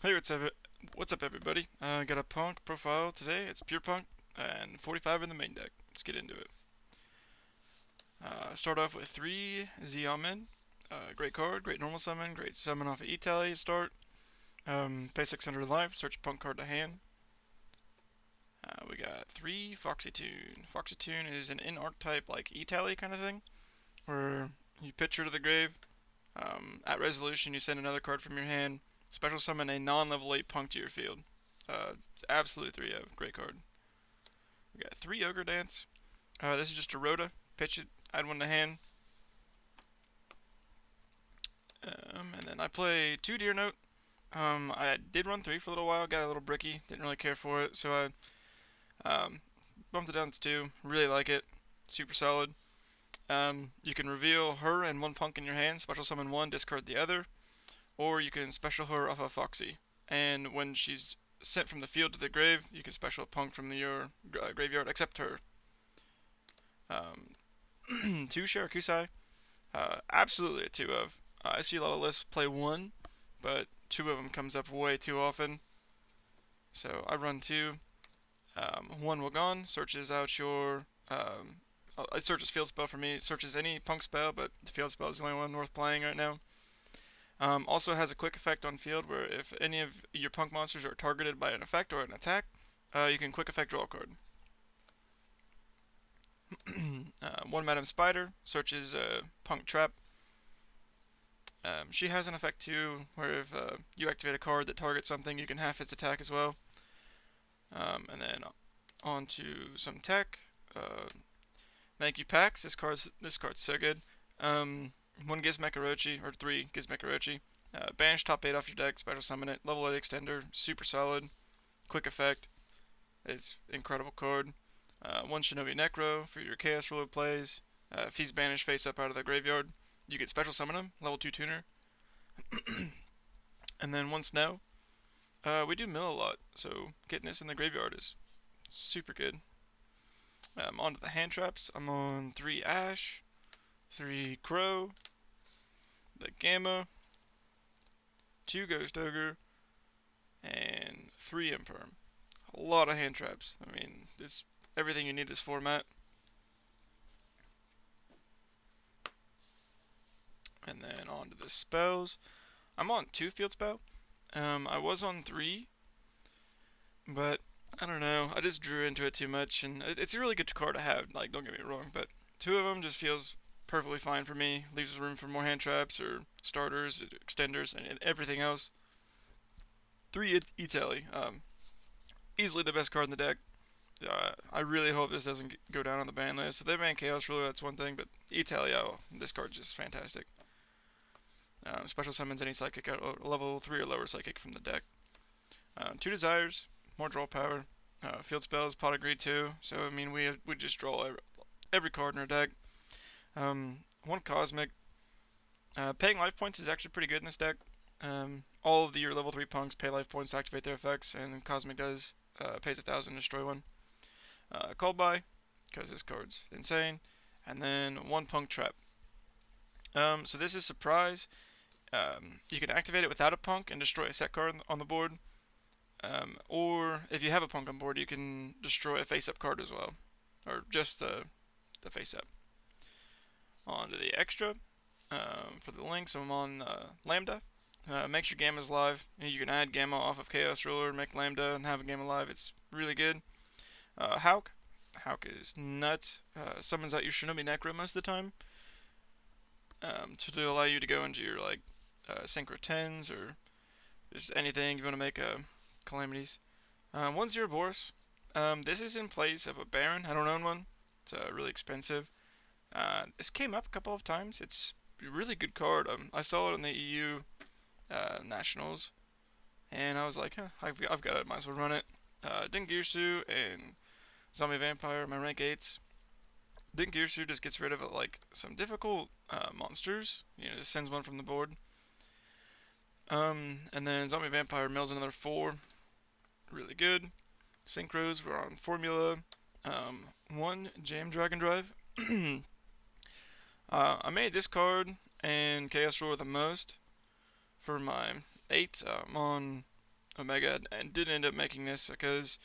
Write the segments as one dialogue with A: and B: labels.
A: Hey, what's up, everybody? I got a punk profile today. It's pure punk and 45 in the main deck. Let's get into it. Start off with three YuGiOh men. Great card, great normal summon, great summon off of E-Tally. Start. Pay 600 life. Search a punk card to hand. We got three Foxy Tune. Foxy Tune is an in-archetype like E-Tally kind of thing, where you pitch her to the grave. At resolution, you send another card from your hand. Special summon a non-level 8 punk to your field. Uh, Absolute 3 of. Great card. We got three Ogre Dance. This is just a Rhoda. Pitch it, add one to hand. And then I play two Deer Note. I did run three for a little while, got a little bricky, didn't really care for it, so I bumped it down to two. Really like it, super solid. You can reveal her and one punk in your hand, special summon one, discard the other, or you can special her off of Foxy. And when she's sent from the field to the grave, you can special a punk from your graveyard, except her. Two Shirakusai. Absolutely a two of. I see a lot of lists play one, but two of them comes up way too often. So I run two. One Wagon searches out your. It searches field spell for me. It searches any punk spell, but the field spell is the only one worth playing right now. Also has a quick effect on field where if any of your punk monsters are targeted by an effect or an attack, you can quick effect draw a card. One Madam Spider searches a punk trap. She has an effect too, where if you activate a card that targets something, you can half its attack as well. And then on to some tech. Uh, Thank you, Pax. This card's so good. One Gizmekarochi, or three Gizmekarochi. Banish top 8 off your deck, special summon it. Level 8 extender, super solid. Quick effect. It's incredible card. One Shinobi Necro for your Chaos Ruler plays. If he's banished face up out of the graveyard, you can special summon him. Level 2 tuner. And then one Snow. We do mill a lot, so getting this in the graveyard is super good. On to the hand traps. I'm on 3 Ash, 3 Crow, the Gamma, 2 Ghost Ogre, and 3 Imperm. A lot of hand traps. I mean, it's everything you need this format. And then on to the spells. I'm on 2 field spell. I was on 3, but I don't know. I just drew into it too much, and it's a really good card to have. Like, don't get me wrong, but 2 of them just feels perfectly fine for me. Leaves room for more hand traps or starters, extenders, and everything else. 3 E-Tally. Easily the best card in the deck. I really hope this doesn't go down on the ban list. If they ban Chaos Ruler, that's one thing, but E-Tally, oh, this card's just fantastic. Special summons any psychic at level 3 or lower psychic from the deck. 2 Desires, more draw power. Field spells, pot of greed too. So I mean, we just draw every card in our deck. 1 Cosmic. Paying life points is actually pretty good in this deck. All of your level 3 punks pay life points to activate their effects, and Cosmic does pays 1,000 to destroy one. Called by, because this card's insane. And then 1 Punk Trap. So this is Surprise. You can activate it without a punk and destroy a set card on the board. Or if you have a punk on board, you can destroy a face-up card as well, or just the face-up. On to the extra. For the links, I'm on Lambda. Makes your Gammas live. You can add Gamma off of Chaos Ruler, make Lambda, and have a Gamma live. It's really good. Hauk. Hauk is nuts. Summons out your Shinobi Necro most of the time to allow you to go into your like Synchro 10s or just anything you want to make calamities. 1-0 Boris. This is in place of a Baron. I don't own one. It's really expensive. This came up a couple of times. It's a really good card. I saw it in the EU Nationals, and I was like, huh, I've got it. Might as well run it. Dingirsu and Zombie Vampire, my rank 8s. Dingirsu just gets rid of like some difficult monsters. You know, just sends one from the board. And then Zombie Vampire mills another 4. Really good. Synchros, we're on Formula. 1 Jam Dragon Drive. I made this card and Chaos Roar the most for my 8. I'm on Omega and did end up making this because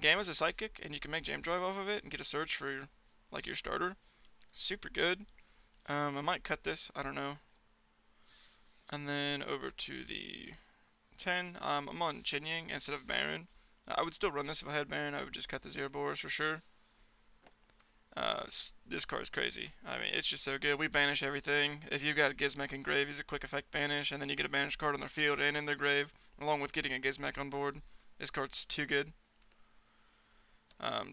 A: Gamma's a psychic and you can make Jam Drive off of it and get a search for like your starter. Super good. I might cut this. I don't know. And then over to the 10. I'm on Chinying instead of Baron. I would still run this if I had Baron. I would just cut the Zero Boars for sure. This card is crazy. I mean, it's just so good. We banish everything. If you've got a Gizmek in grave, he's a quick effect banish, and then you get a banished card on their field and in their grave, along with getting a Gizmek on board. This card's too good.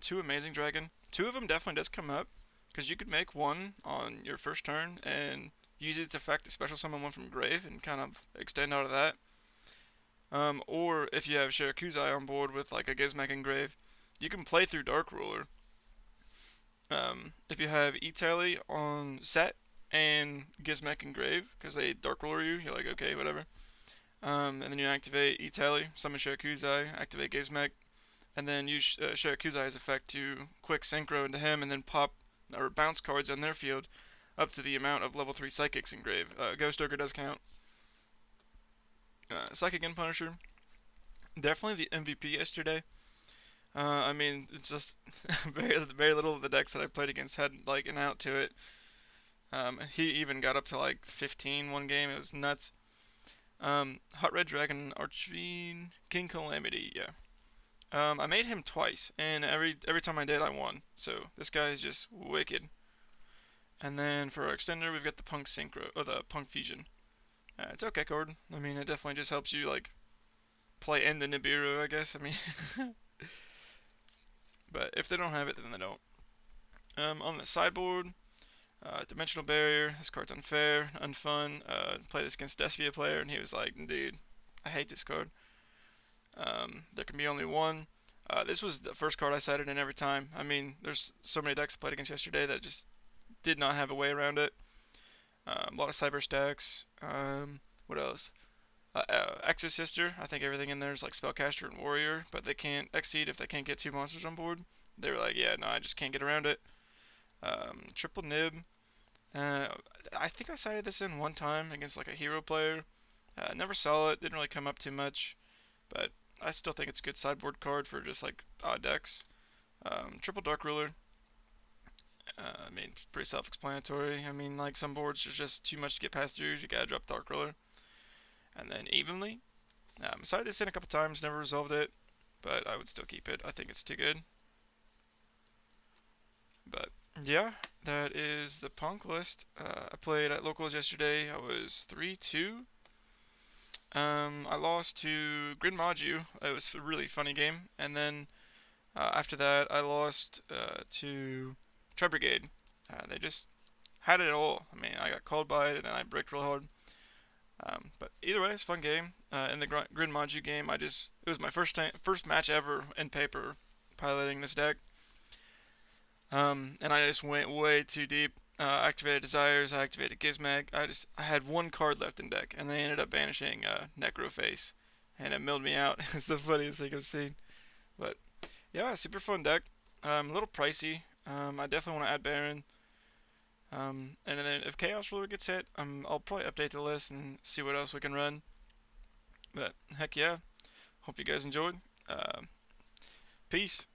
A: Two Amazing Dragon. Two of them definitely does come up, because you could make one on your first turn and use its effect to special summon one from grave and kind of extend out of that. Or if you have Shirakuzai on board with like a Gizmek in grave, you can play through Dark Ruler. If you have E-Tally on set and Gizmek and Grave, because they Dark Roller you, you're like, okay, whatever. And then you activate E-Tally, summon Shirakuzai, activate Gizmek, and then use Shirakuzai's effect to quick synchro into him, and then pop or bounce cards on their field up to the amount of level 3 Psychics in Grave. Ghost Ogre does count. Psychic and Punisher, definitely the MVP yesterday. I mean, it's just very little of the decks that I played against had like an out to it. He even got up to like 15 one game. It was nuts. Hot Red Dragon Archfiend King Calamity. Yeah. I made him twice, and every time I did, I won. So this guy is just wicked. And then for our extender, we've got the Punk Synchro or the Punk Fusion. It's okay card. I mean, it definitely just helps you like play in the Nibiru, I guess. I mean, but if they don't have it, then they don't. On the sideboard, Dimensional Barrier. This card's unfair, unfun. Play this against Despia player, and he was like, dude, I hate this card. There can be only one. This was the first card I sided in every time. I mean, there's so many decks I played against yesterday that just did not have a way around it. A lot of Cyber stacks. What else? Exorcister. I think everything in there is like Spellcaster and Warrior, but they can't exceed if they can't get two monsters on board. They were like, yeah, no, I just can't get around it. Triple Nib. Uh, I think I sided this in one time against like a hero player. Never saw it, didn't really come up too much, but I still think it's a good sideboard card for just like odd decks. Triple Dark Ruler. I mean, pretty self-explanatory. I mean, like some boards there's just too much to get past through. You gotta drop Dark Ruler, and then Evenly. Sided this in a couple times, never resolved it, but I would still keep it. I think it's too good. But yeah, that is the Punk list. I played at locals yesterday. I was 3-2. I lost to Grid Maju. It was a really funny game. And then after that, I lost to Tri Brigade. They just had it all. I mean, I got called by it and then I bricked real hard. But either way, it's a fun game. In the Grid Maju game, it was my first match ever in paper piloting this deck. And I just went way too deep. Activated Desires, I activated Gizmek. I had one card left in deck, and they ended up banishing Necroface, and it milled me out. It's the funniest thing I've seen. But yeah, super fun deck. A little pricey. I definitely want to add Baron. And then if Chaos Ruler gets hit, I'll probably update the list and see what else we can run. But heck yeah, hope you guys enjoyed. Uh, Peace.